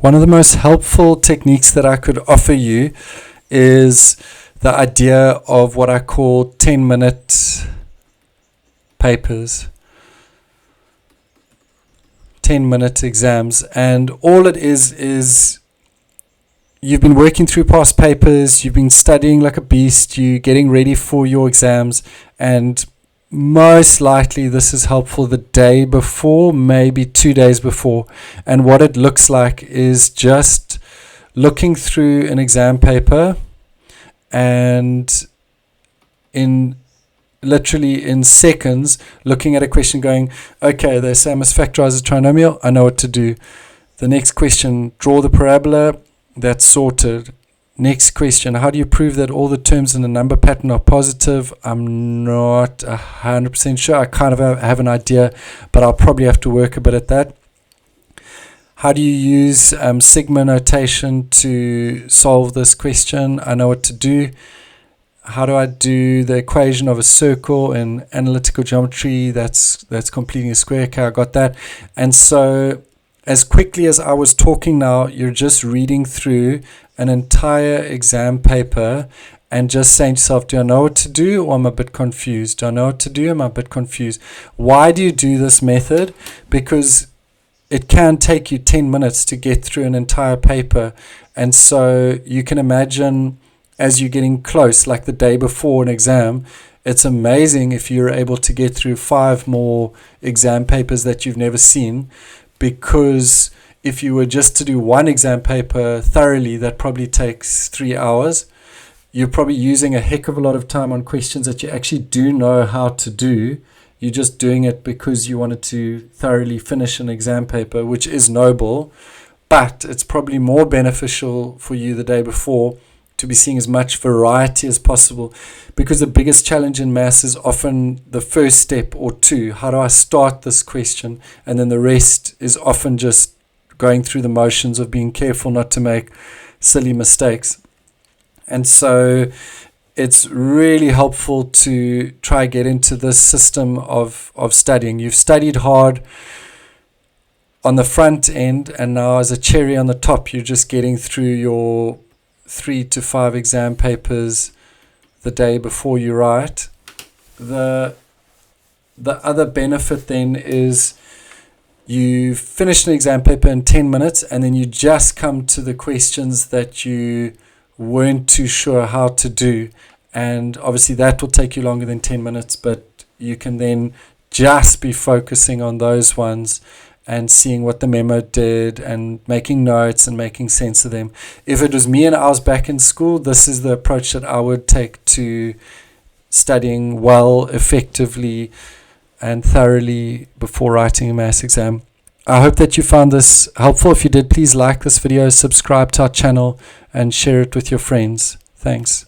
One of the most helpful techniques that I could offer you is the idea of what I call 10-minute papers, 10-minute exams. And all it is you've been working through past papers, you've been studying like a beast, you're getting ready for your exams, and most likely this is helpful the day before, maybe 2 days before. And what it looks like is just looking through an exam paper and literally in seconds looking at a question going, okay, they say I must factorize a trinomial, I know what to do. The next question, draw the parabola, that's sorted. Next question, how do you prove that all the terms in the number pattern are positive? I'm not 100% sure. I kind of have an idea, but I'll probably have to work a bit at that. How do you use sigma notation to solve this question? I know what to do. How do I do the equation of a circle in analytical geometry? That's completing a square. Okay, I got that. And so as quickly as I was talking now, you're just reading through an entire exam paper and just saying to yourself, do I know what to do, or am I a bit confused? Do I know what to do? Am I a bit confused? Why do you do this method? Because it can take you 10 minutes to get through an entire paper. And so you can imagine as you're getting close, like the day before an exam, it's amazing if you're able to get through 5 more exam papers that you've never seen, because if you were just to do one exam paper thoroughly, that probably takes 3 hours. You're probably using a heck of a lot of time on questions that you actually do know how to do. You're just doing it because you wanted to thoroughly finish an exam paper, which is noble, but it's probably more beneficial for you the day before to be seeing as much variety as possible, because the biggest challenge in maths is often the first step or two. How do I start this question? And then the rest is often just going through the motions of being careful not to make silly mistakes. And so it's really helpful to try get into this system of studying. You've studied hard on the front end, and now as a cherry on the top, you're just getting through your 3 to 5 exam papers the day before you write. The other benefit then is you finish an exam paper in 10 minutes, and then you just come to the questions that you weren't too sure how to do. And obviously that will take you longer than 10 minutes, but you can then just be focusing on those ones and seeing what the memo did and making notes and making sense of them. If it was me and I was back in school, this is the approach that I would take to studying well, effectively, and thoroughly before writing a maths exam. I hope that you found this helpful. If you did, please like this video, subscribe to our channel, and share it with your friends. Thanks.